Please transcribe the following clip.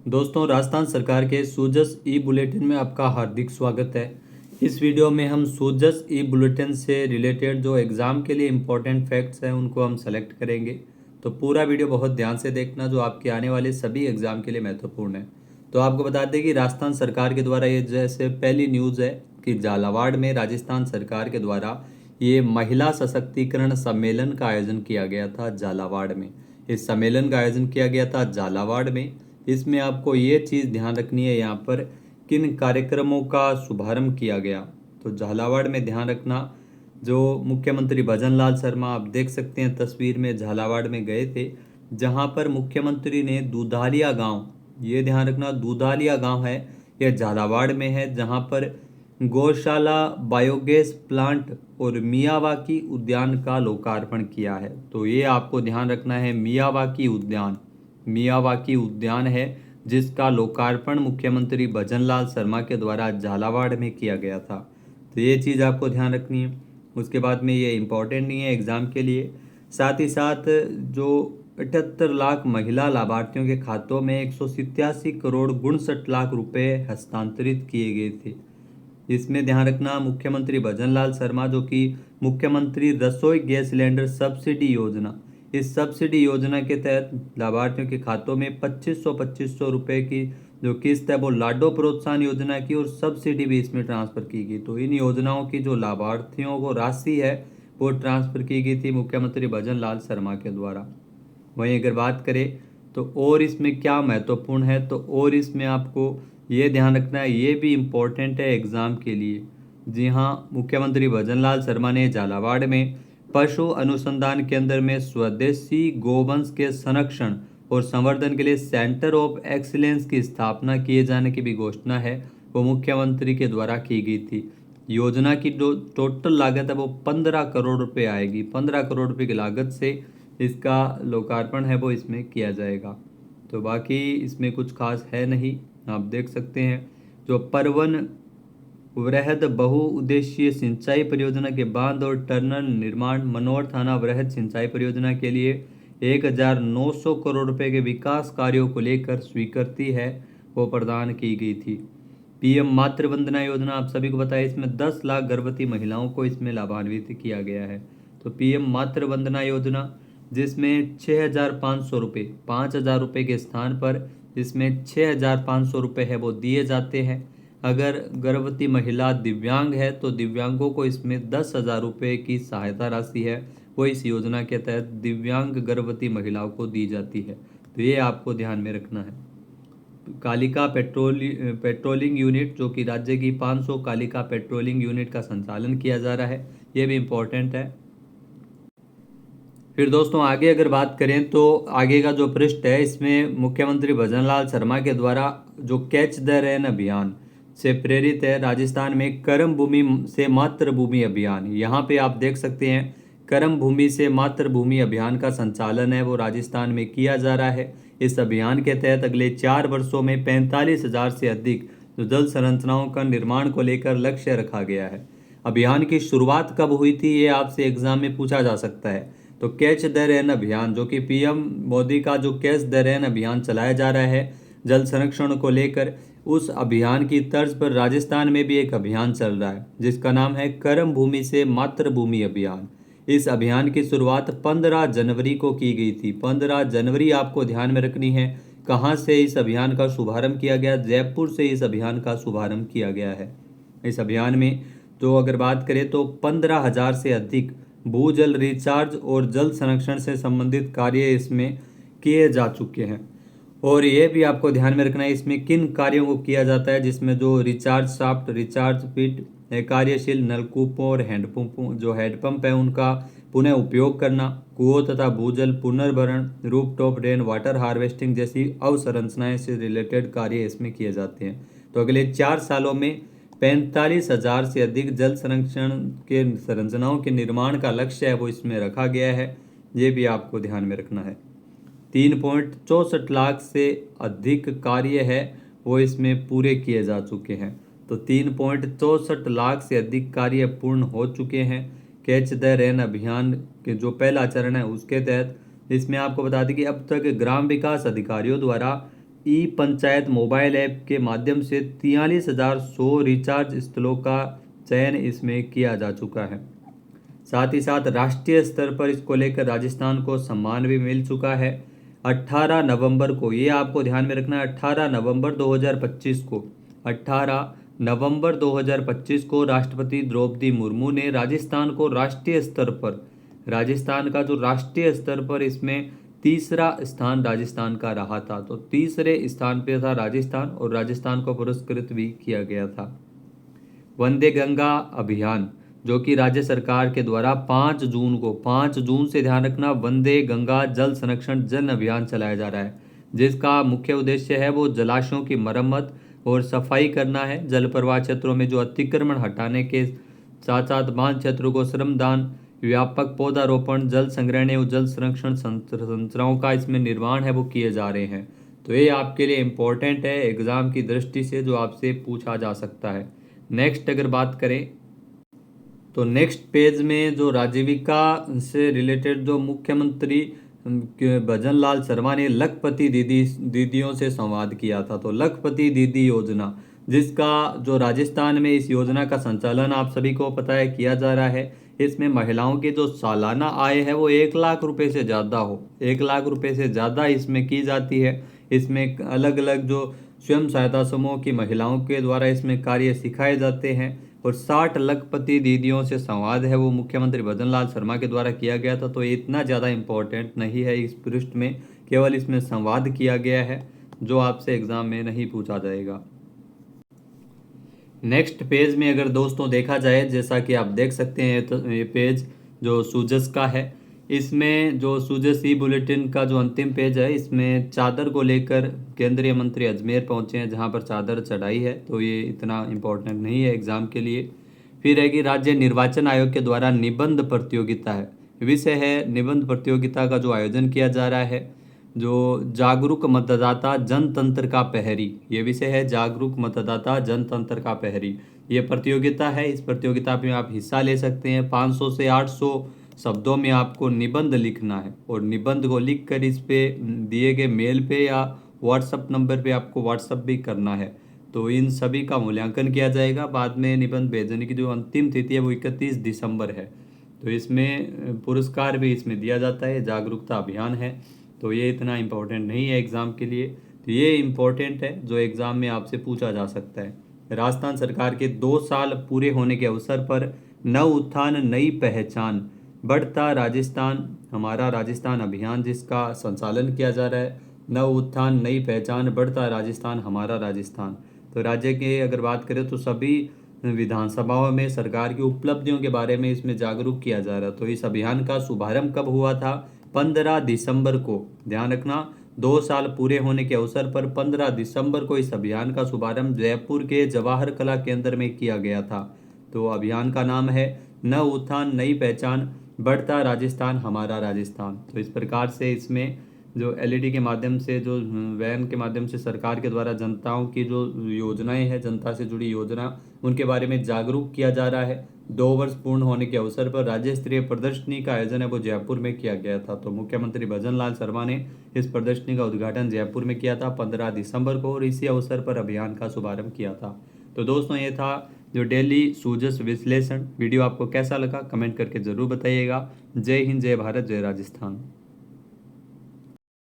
दोस्तों, राजस्थान सरकार के सूजस ई बुलेटिन में आपका हार्दिक स्वागत है। इस वीडियो में हम सूजस ई बुलेटिन से रिलेटेड जो एग्ज़ाम के लिए इम्पोर्टेंट फैक्ट्स हैं उनको हम सेलेक्ट करेंगे। तो पूरा वीडियो बहुत ध्यान से देखना, जो आपके आने वाले सभी एग्ज़ाम के लिए महत्वपूर्ण है। तो आपको बता दें कि राजस्थान सरकार के द्वारा ये जैसे पहली न्यूज़ है कि झालावाड़ में राजस्थान सरकार के द्वारा ये महिला सशक्तिकरण सम्मेलन का आयोजन किया गया था झालावाड़ में। इस सम्मेलन का आयोजन किया गया था झालावाड़ में। इसमें आपको ये चीज़ ध्यान रखनी है यहाँ पर किन कार्यक्रमों का शुभारंभ किया गया। तो झालावाड़ में ध्यान रखना, जो मुख्यमंत्री भजन लाल शर्मा, आप देख सकते हैं तस्वीर में, झालावाड़ में गए थे, जहाँ पर मुख्यमंत्री ने दूधालिया गांव, ये ध्यान रखना दूधालिया गांव है, यह झालावाड़ में है, जहाँ पर गौशाला, बायोगैस प्लांट और मियावाकी उद्यान का लोकार्पण किया है। तो ये आपको ध्यान रखना है, मियावाकी उद्यान है जिसका लोकार्पण मुख्यमंत्री भजन लाल शर्मा के द्वारा झालावाड़ में किया गया था। तो ये चीज़ आपको ध्यान रखनी है। उसके बाद में ये इम्पोर्टेंट नहीं है एग्ज़ाम के लिए। साथ ही साथ जो 78 लाख महिला लाभार्थियों के खातों में 187 करोड़ 59 लाख रुपए हस्तांतरित किए गए थे। इसमें ध्यान रखना, मुख्यमंत्री भजन लाल शर्मा, जो कि मुख्यमंत्री रसोई गैस सिलेंडर सब्सिडी योजना, इस सब्सिडी योजना के तहत लाभार्थियों के खातों में 2500 रुपए की जो किस्त है वो लाडो प्रोत्साहन योजना की, और सब्सिडी भी इसमें ट्रांसफ़र की गई। तो इन योजनाओं की जो लाभार्थियों को राशि है वो ट्रांसफ़र की गई थी मुख्यमंत्री भजन लाल शर्मा के द्वारा। वहीं अगर बात करें तो और इसमें क्या महत्वपूर्ण है, तो और इसमें आपको ये ध्यान रखना है, ये भी इम्पोर्टेंट है एग्ज़ाम के लिए। जी हाँ, मुख्यमंत्री भजन लाल शर्मा ने झालावाड़ में पशु अनुसंधान केंद्र में स्वदेशी गोवंश के संरक्षण और संवर्धन के लिए सेंटर ऑफ एक्सीलेंस की स्थापना किए जाने की भी घोषणा है, वो मुख्यमंत्री के द्वारा की गई थी। योजना की जो टोटल लागत है वो 15 करोड़ रुपए आएगी। 15 करोड़ रुपए की लागत से इसका लोकार्पण है वो इसमें किया जाएगा। तो बाकी इसमें कुछ खास है नहीं, आप देख सकते हैं। जो परवन वृहद बहुउद्देशीय सिंचाई परियोजना के बांध और टनल निर्माण मनोहर थाना वृहद सिंचाई परियोजना के लिए 1900 करोड़ रुपए के विकास कार्यों को लेकर स्वीकृति है वो प्रदान की गई थी। पीएम मातृ वंदना योजना, आप सभी को बताया, इसमें 10 लाख गर्भवती महिलाओं को इसमें लाभान्वित किया गया है। तो पीएम मातृ वंदना योजना, जिसमें 6500 रुपये, 5000 रुपये के स्थान पर इसमें 6500 रुपये है वो दिए जाते हैं। अगर गर्भवती महिला दिव्यांग है तो दिव्यांगों को इसमें 10,000 रुपये की सहायता राशि है वो इस योजना के तहत दिव्यांग गर्भवती महिलाओं को दी जाती है। तो ये आपको ध्यान में रखना है। कालिका पेट्रोलिंग यूनिट, जो कि राज्य की 500 कालिका पेट्रोलिंग यूनिट का संचालन किया जा रहा है, ये भी इम्पोर्टेंट है। फिर दोस्तों आगे अगर बात करें तो आगे का जो पृष्ठ है, इसमें मुख्यमंत्री भजन लाल शर्मा के द्वारा जो कैच द रेन अभियान से प्रेरित है, राजस्थान में कर्म भूमि से मातृभूमि अभियान। यहाँ पे आप देख सकते हैं कर्म भूमि से मातृभूमि अभियान का संचालन है वो राजस्थान में किया जा रहा है। इस अभियान के तहत अगले 4 वर्षों में 45,000 से अधिक जो जल संरचनाओं का निर्माण को लेकर लक्ष्य रखा गया है। अभियान की शुरुआत कब हुई थी, ये आपसे एग्जाम में पूछा जा सकता है। तो कैच द रेन अभियान, जो कि पीएम मोदी का जो कैच द रेन अभियान चलाया जा रहा है जल संरक्षण को लेकर, उस अभियान की तर्ज पर राजस्थान में भी एक अभियान चल रहा है जिसका नाम है कर्म भूमि से मातृभूमि अभियान। इस अभियान की शुरुआत 15 जनवरी को की गई थी। 15 जनवरी आपको ध्यान में रखनी है। कहाँ से इस अभियान का शुभारंभ किया गया? जयपुर से इस अभियान का शुभारंभ किया गया है। इस अभियान में तो अगर बात करें तो 15,000 से अधिक भूजल रिचार्ज और जल संरक्षण से संबंधित कार्य इसमें किए जा चुके हैं। और ये भी आपको ध्यान में रखना है इसमें किन कार्यों को किया जाता है, जिसमें जो रिचार्ज शाफ्ट, रिचार्ज पिट, कार्यशील नलकूपों और हैंडपंपों, जो हैंडपंप है उनका पुनः उपयोग करना, कुओं तथा भूजल पुनर्भरण, रूफटॉप रेन वाटर हार्वेस्टिंग जैसी अवसंरचनाएं से रिलेटेड कार्य इसमें किए जाते हैं। तो अगले 4 सालों में 45,000 से अधिक जल संरक्षण के संरचनाओं के निर्माण का लक्ष्य है वो इसमें रखा गया है। ये भी आपको ध्यान में रखना है। 3.64 लाख से अधिक कार्य है वो इसमें पूरे किए जा चुके हैं। तो 3.64 लाख से अधिक कार्य पूर्ण हो चुके हैं कैच द रेन अभियान के जो पहला चरण है उसके तहत। इसमें आपको बता दें कि अब तक ग्राम विकास अधिकारियों द्वारा ई पंचायत मोबाइल ऐप के माध्यम से 43,100 रिचार्ज स्थलों का चयन इसमें किया जा चुका है। साथ ही साथ राष्ट्रीय स्तर पर इसको लेकर राजस्थान को सम्मान भी मिल चुका है। 18 नवंबर को, ये आपको ध्यान में रखना है, 18 नवंबर 2025 को, 18 नवंबर 2025 को राष्ट्रपति द्रौपदी मुर्मू ने राजस्थान को राष्ट्रीय स्तर पर, राजस्थान का जो राष्ट्रीय स्तर पर इसमें तीसरा स्थान राजस्थान का रहा था, तो तीसरे स्थान पे था राजस्थान और राजस्थान को पुरस्कृत भी किया गया था। वंदे गंगा अभियान, जो कि राज्य सरकार के द्वारा 5 जून को, 5 जून से ध्यान रखना, वंदे गंगा जल संरक्षण जन अभियान चलाया जा रहा है, जिसका मुख्य उद्देश्य है वो जलाशयों की मरम्मत और सफाई करना है। जल प्रवाह क्षेत्रों में जो अतिक्रमण हटाने के साथ साथ बांध क्षेत्रों को श्रमदान, व्यापक पौधारोपण, जल संग्रहण और जल संरक्षण संरचनाओं का इसमें निर्माण है वो किए जा रहे हैं। तो ये आपके लिए इम्पोर्टेंट है एग्जाम की दृष्टि से, जो आपसे पूछा जा सकता है। नेक्स्ट अगर बात करें तो नेक्स्ट पेज में जो राजीविका से रिलेटेड जो मुख्यमंत्री भजन लाल शर्मा ने लखपति दीदियों से संवाद किया था, तो लखपति दीदी योजना, जिसका जो राजस्थान में इस योजना का संचालन आप सभी को पता है किया जा रहा है। इसमें महिलाओं की जो सालाना आय है वो 1 लाख रुपए से ज़्यादा हो, 1 लाख रुपए से ज़्यादा इसमें की जाती है। इसमें अलग अलग जो स्वयं सहायता समूह की महिलाओं के द्वारा इसमें कार्य सिखाए जाते हैं और 60 लखपति दीदियों से संवाद है वो मुख्यमंत्री भजन लाल शर्मा के द्वारा किया गया था। तो ये इतना ज़्यादा इम्पोर्टेंट नहीं है इस पृष्ठ में, केवल इसमें संवाद किया गया है जो आपसे एग्जाम में नहीं पूछा जाएगा। नेक्स्ट पेज में अगर दोस्तों देखा जाए, जैसा कि आप देख सकते हैं, तो ये पेज जो सूजस का है, इसमें जो सूजस ई बुलेटिन का जो अंतिम पेज है, इसमें चादर को लेकर केंद्रीय मंत्री अजमेर पहुंचे हैं जहां पर चादर चढ़ाई है, तो ये इतना इम्पोर्टेंट नहीं है एग्जाम के लिए। फिर है कि राज्य निर्वाचन आयोग के द्वारा निबंध प्रतियोगिता है, विषय है निबंध प्रतियोगिता का जो आयोजन किया जा रहा है, जो जागरूक मतदाता जनतंत्र का प्रहरी, ये विषय है जागरूक मतदाता जनतंत्र का प्रहरी। ये प्रतियोगिता है, इस प्रतियोगिता में आप हिस्सा ले सकते हैं। 500 से 800 शब्दों में आपको निबंध लिखना है और निबंध को लिखकर इस पे दिए गए मेल पे या व्हाट्सएप नंबर पे आपको व्हाट्सएप भी करना है। तो इन सभी का मूल्यांकन किया जाएगा। बाद में निबंध भेजने की जो अंतिम तिथि है वो 31 दिसंबर है। तो इसमें पुरस्कार भी इसमें दिया जाता है, जागरूकता अभियान है। तो ये इतना इम्पोर्टेंट नहीं है एग्ज़ाम के लिए, तो ये इम्पोर्टेंट है जो एग्ज़ाम में आपसे पूछा जा सकता है। राजस्थान सरकार के 2 साल पूरे होने के अवसर पर नव उत्थान नई पहचान बढ़ता राजस्थान हमारा राजस्थान अभियान, जिसका संचालन किया जा रहा है। नव उत्थान नई पहचान बढ़ता राजस्थान हमारा राजस्थान। तो राज्य के अगर बात करें तो सभी विधानसभाओं में सरकार की उपलब्धियों के बारे में इसमें जागरूक किया जा रहा है। तो इस अभियान का शुभारंभ कब हुआ था? 15 दिसंबर को। ध्यान रखना, 2 साल पूरे होने के अवसर पर 15 दिसंबर को इस अभियान का शुभारंभ जयपुर के जवाहर कला केंद्र में किया गया था। तो अभियान का नाम है नव उत्थान नई पहचान बढ़ता राजस्थान हमारा राजस्थान। तो इस प्रकार से इसमें जो एलईडी के माध्यम से, जो वैन के माध्यम से सरकार के द्वारा जनताओं की जो योजनाएं हैं, जनता से जुड़ी योजना, उनके बारे में जागरूक किया जा रहा है। 2 वर्ष पूर्ण होने के अवसर पर राज्य स्तरीय प्रदर्शनी का आयोजन है वो जयपुर में किया गया था। तो मुख्यमंत्री भजन लाल शर्मा ने इस प्रदर्शनी का उद्घाटन जयपुर में किया था 15 दिसंबर को और इसी अवसर पर अभियान का शुभारंभ किया था। तो दोस्तों ये था जो डेली सूजस विश्लेषण। वीडियो आपको कैसा लगा कमेंट करके ज़रूर बताइएगा। जय हिंद, जय भारत, जय राजस्थान।